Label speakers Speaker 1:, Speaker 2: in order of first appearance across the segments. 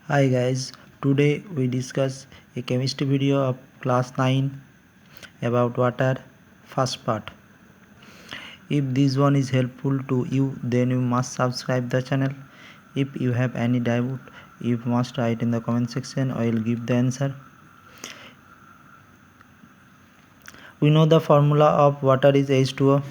Speaker 1: Hi guys, today we discuss a chemistry video of class 9 about water, first part. If this one is helpful to you, then you must subscribe the channel. If you have any doubt, you must write in the comment section. I will give the answer. We know the formula of water is H2O.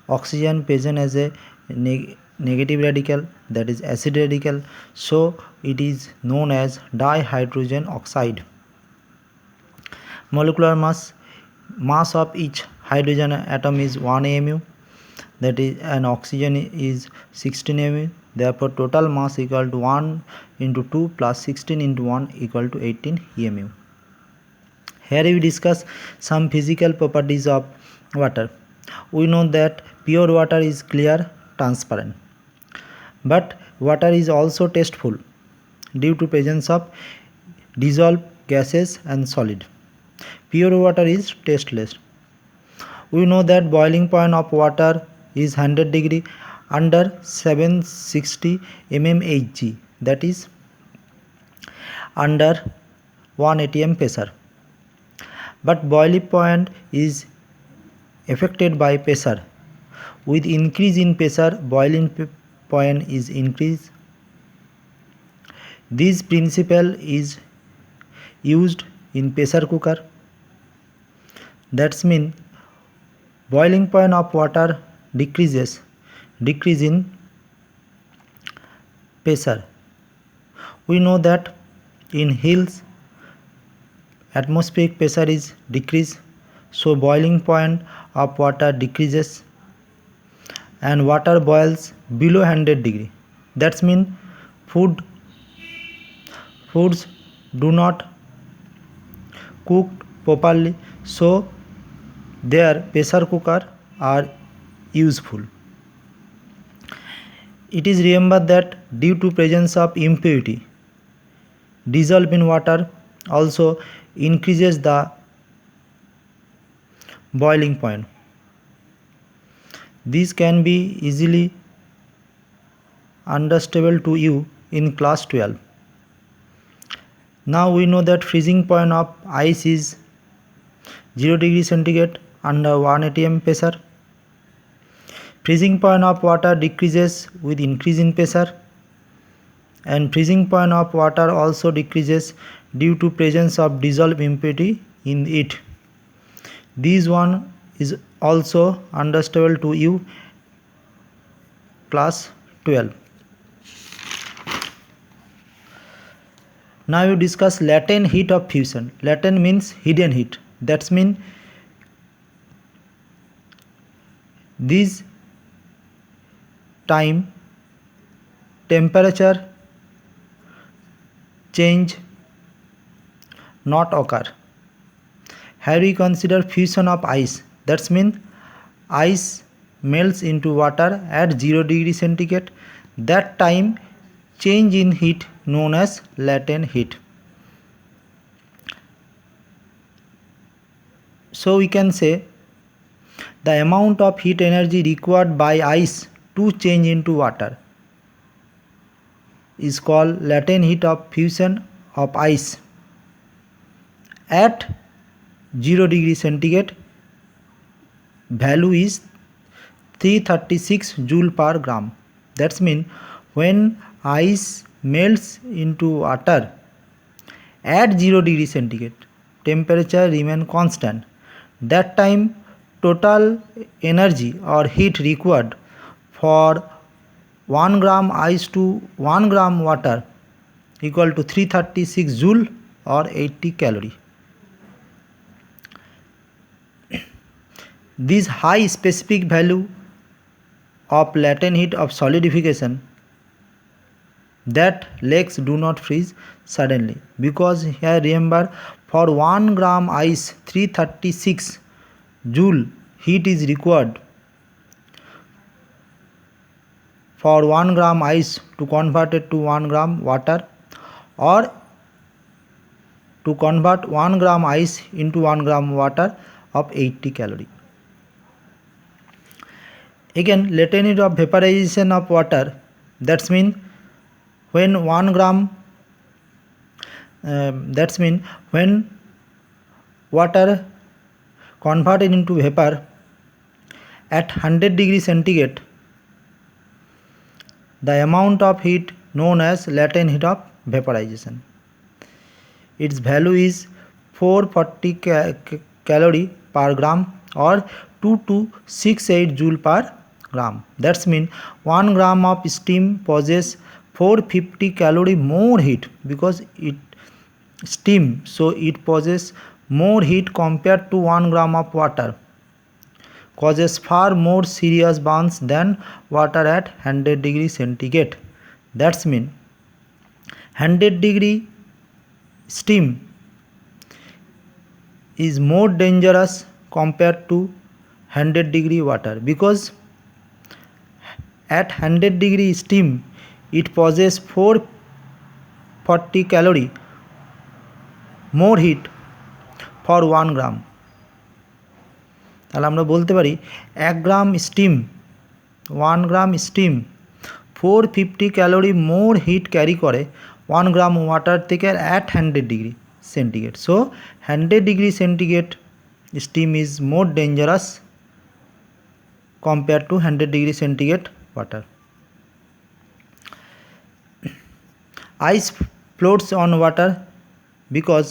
Speaker 1: Oxygen present as a negative radical, that is acid radical, so it is known as dihydrogen oxide. Molecular mass of each hydrogen atom is 1 mu, that is, and oxygen is 16 mu. Therefore total mass equal to 1 into 2 plus 16 into 1 equal to 18 mu. Here we discuss some physical properties of water. We know that pure water is clear, transparent, but water is also tasteful due to presence of dissolved gases and solid. Pure water is tasteless. We know that boiling point of water is 100 degree under 760 mmHg, that is under 1 atm pressure. But boiling point is affected by pressure. With increase in pressure, boiling point is increased. This principle is used in pressure cooker. That's mean boiling point of water decrease in pressure. We know that in hills atmospheric pressure is decreased, so boiling point of water decreases and water boils below 100 degree. That's mean foods do not cook properly, so their pressure cooker are useful. It is remembered that due to presence of impurity dissolved in water also increases the boiling point. This can be easily understandable to you in class 12. Now we know that freezing point of ice is 0 degree centigrade under 1 atm pressure. Freezing point of water decreases with increase in pressure, and freezing point of water also decreases due to presence of dissolved impurity in it. This one is also understandable to you class 12. Now you discuss latent heat of fusion. Latent means hidden heat. That's mean this time temperature change not occur. Here we consider fusion of ice. That's mean ice melts into water at 0 degree centigrade. That time change in heat known as latent heat. So we can say the amount of heat energy required by ice to change into water is called latent heat of fusion of ice at 0 degree centigrade. Value is 336 joule per gram. That's mean when ice melts into water at 0 degree centigrade, temperature remain constant. That time total energy or heat required for 1 gram ice to 1 gram water equal to 336 joule or 80 calorie. This high specific value of latent heat of solidification that lakes do not freeze suddenly, because here remember for 1 gram ice 336 joule heat is required for 1 gram ice to convert it to 1 gram water, or to convert 1 gram ice into 1 gram water of 80 calorie. Again, latent heat of vaporization of water, that's mean when 1 gram That's mean when water converted into vapor at 100 degree centigrade, the amount of heat known as latent heat of vaporization. Its value is 440 calorie per gram or 2268 joule per gram. That's mean 1 gram of steam possesses 450 calorie more heat because it steam, so it possesses more heat compared to 1 gram of water, causes far more serious burns than water at 100 degree centigrade. That's mean 100 degree steam is more dangerous compared to 100 degree water because at 100 degree steam it possesses 440 calorie more heat for 1 gram. তাহলে আমরা বলতে পারি 1 গ্রাম steam 1 গ্রাম steam 450 calorie মোর hit carry করে 1 গ্রাম water থেকে at 100 degree centigrade. So 100 degree centigrade steam is more dangerous compared to 100 degree centigrade water. Ice floats on water because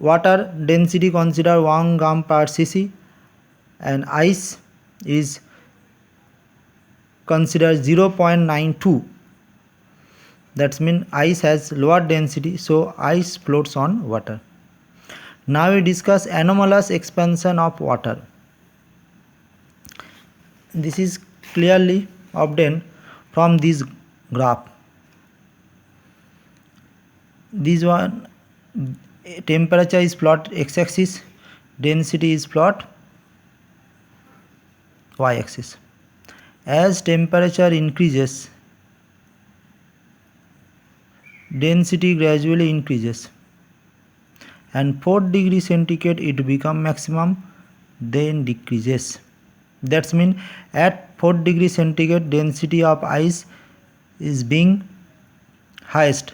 Speaker 1: water density consider 1 gram per cc and ice is considered 0.92. That means ice has lower density, so ice floats on water. Now we discuss anomalous expansion of water. This is clearly obtained from this graph. This one temperature is plot x-axis, density is plot y-axis. As temperature increases, density gradually increases and 4 degree centigrade it become maximum, then decreases. That's mean at 4 degree centigrade density of ice is being highest.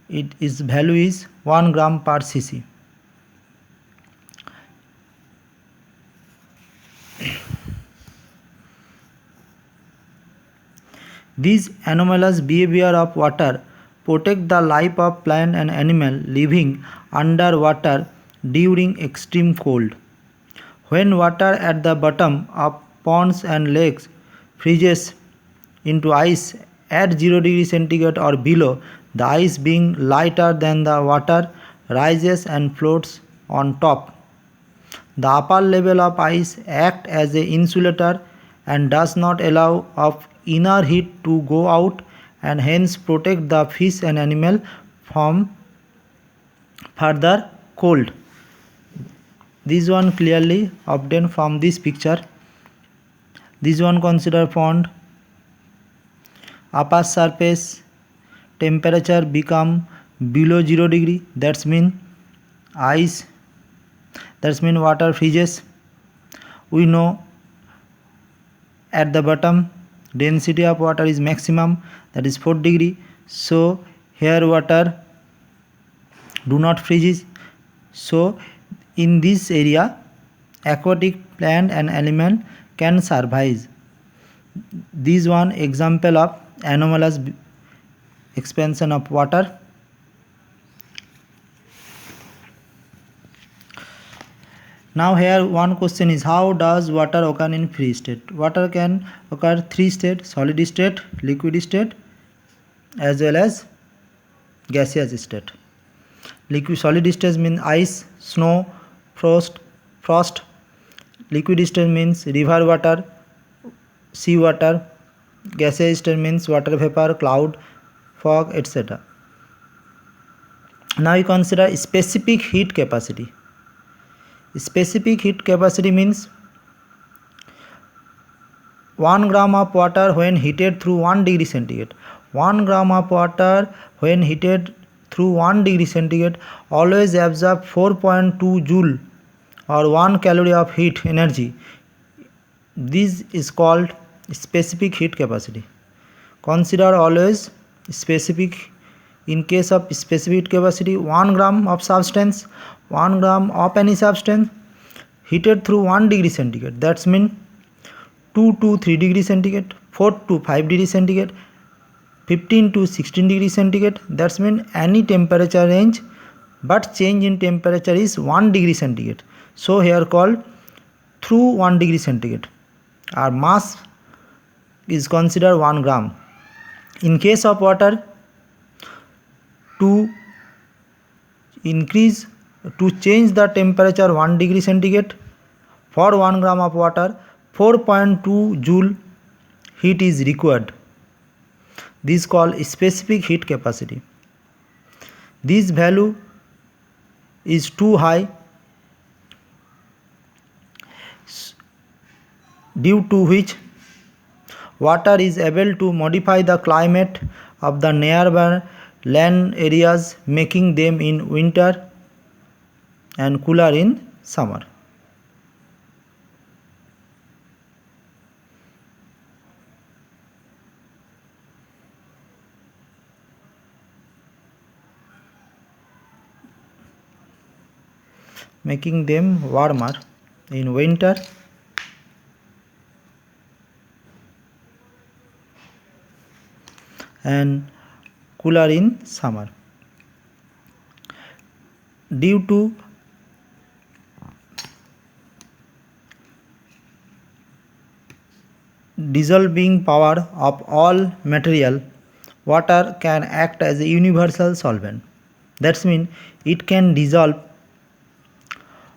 Speaker 1: Its value is 1 gram per cc. This anomalous behavior of water protect the life of plant and animal living under water during extreme cold. When water at the bottom of ponds and lakes freezes into ice at 0 degree centigrade or below, the ice being lighter than the water rises and floats on top. The upper level of ice acts as an insulator and does not allow of inner heat to go out and hence protect the fish and animal from further cold. This one clearly obtained from this picture. This one consider pond. Upper surface temperature become below 0 degree. That's mean ice. That's mean water freezes. We know at the bottom density of water is maximum, that is 4 degree. So here water do not freeze. So in this area aquatic plant and animal can survive. This one example of anomalous expansion of water. Now here one question is, how does water occur in free state? Water can occur 3 state: solid state, liquid state as well as gaseous state. Solid state means ice, snow, frost. Liquid state means river water, sea water. Gaseous state means water vapor, cloud, fog, etc. Now we consider specific heat capacity. Specific heat capacity means 1 gram of water when heated through 1 degree centigrade. 1 gram of water when heated through 1 degree centigrade always absorb 4.2 joule or 1 calorie of heat energy. This is called specific heat capacity. Consider always specific In case of specific heat capacity, 1 gram of substance, 1 gram of any substance heated through 1 degree centigrade, that's mean 2 to 3 degree centigrade, 4 to 5 degree centigrade, 15 to 16 degree centigrade, that's mean any temperature range, but change in temperature is 1 degree centigrade. So here called through 1 degree centigrade. Our mass is considered 1 gram. In case of water, to change the temperature 1 degree centigrade, for 1 gram of water 4.2 joule heat is required. This is called specific heat capacity. This value is too high, due to which water is able to modify the climate of the nearby land areas, making them in winter and cooler in summer. Making them warmer in winter and cooler in summer. Due to dissolving power of all material, water can act as a universal solvent. That means it can dissolve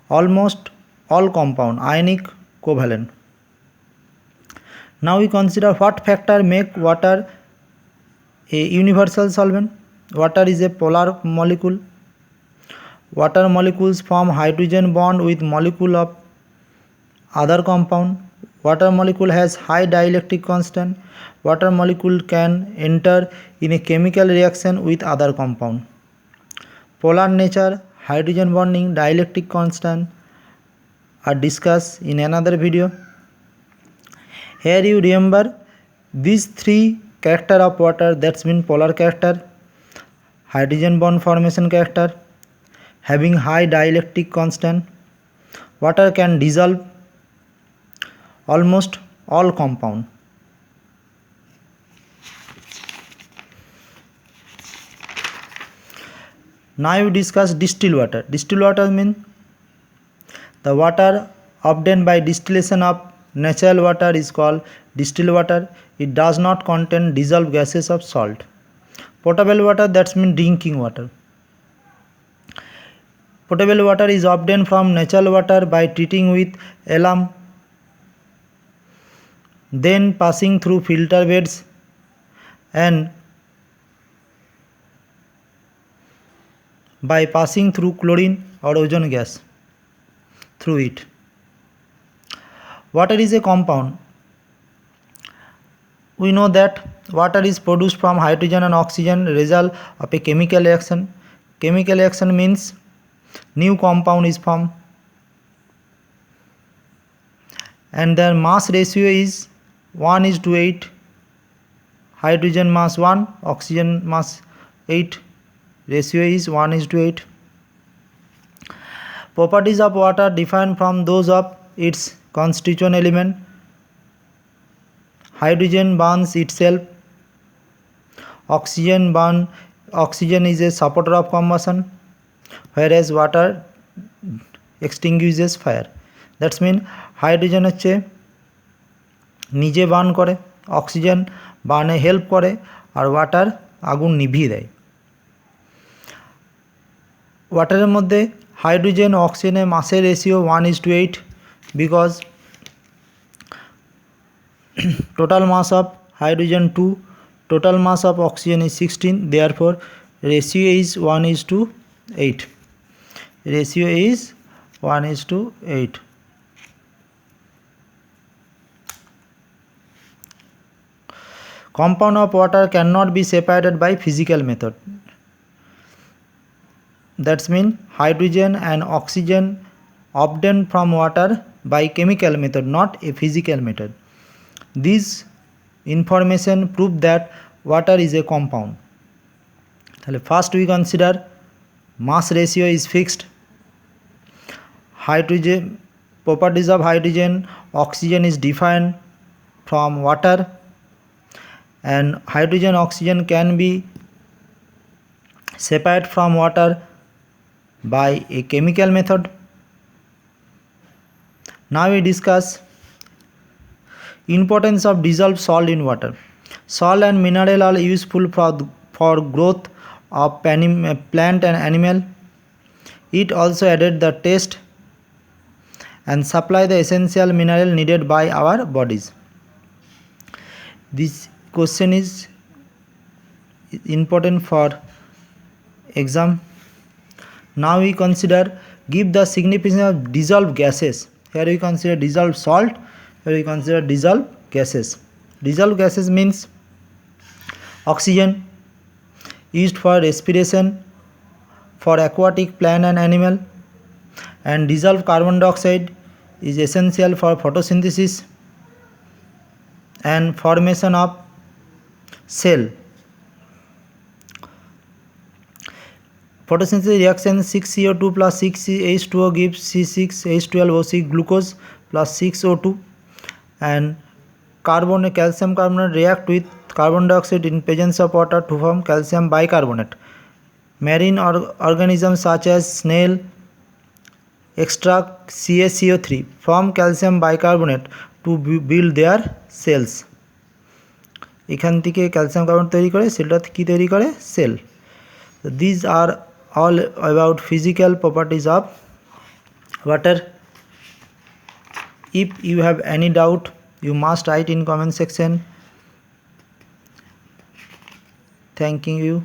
Speaker 1: almost all compound, ionic, covalent. Now we consider what factor make water a universal solvent. Water is a polar molecule. Water molecules form hydrogen bond with molecule of other compound. Water molecule has high dielectric constant. Water molecule can enter in a chemical reaction with other compound. Polar nature, hydrogen bonding, dielectric constant are discussed in another video. Here you remember these three character of water, that's mean polar character, hydrogen bond formation character, having high dielectric constant. Water can dissolve almost all compound. Now you discuss distilled water. Distilled water means the water obtained by distillation of natural water is called distilled water. It does not contain dissolved gases of salt. Potable water, that means drinking water. Potable water is obtained from natural water by treating with alum, then passing through filter beds and by passing through chlorine or ozone gas through it. Water is a compound. We know that water is produced from hydrogen and oxygen result of a chemical reaction. Chemical reaction means new compound is formed and their mass ratio is 1:8. Hydrogen mass 1, oxygen mass 8. Ratio is 1:8. Properties of water differ from those of its constituent element. Hydrogen burns itself. Oxygen is a supporter of combustion, whereas water extinguishes fire. That means hydrogen হচ্ছে নিজে burn করে, oxygen বার্নে help করে আর water আগুন নিভিয়ে দেয়। ওয়াটারের মধ্যে hydrogen ও অক্সিজেনের মাসের ratio 1:8 because total mass of hydrogen 2, total mass of oxygen is 16, therefore ratio is 1:8. Ratio is 1:8. Compound of water cannot be separated by physical method. That means hydrogen and oxygen obtained from water by chemical method, not a physical method. This information prove that water is a compound. তাহলে first we consider mass ratio is fixed, hydrogen properties of hydrogen oxygen is defined from water, and hydrogen oxygen can be separated from water by a chemical method. Now we discuss importance of dissolved salt in water. Salt and mineral are useful for growth of plant and animal. It also added the taste and supply the essential mineral needed by our bodies. This question is important for exam. Now we consider give the significance of dissolved gases. Here we consider dissolved salt, here we consider dissolved gases. Dissolved gases means oxygen used for respiration for aquatic plant and animal, and dissolved carbon dioxide is essential for photosynthesis and formation of cell. Photosynthesis reaction 6CO2 plus 6H2O gives C6H12O6 glucose plus 6O2, and calcium carbonate react with carbon dioxide in presence of water to form calcium bicarbonate. Marine organisms such as snail extract CaCO3 from calcium bicarbonate to build their cells. এখান থেকে calcium carbonate তৈরি করে সেলটা কি তৈরি করে? Sell. These are all about physical properties of water. If you have any doubt, you must write in comment section. Thanking you.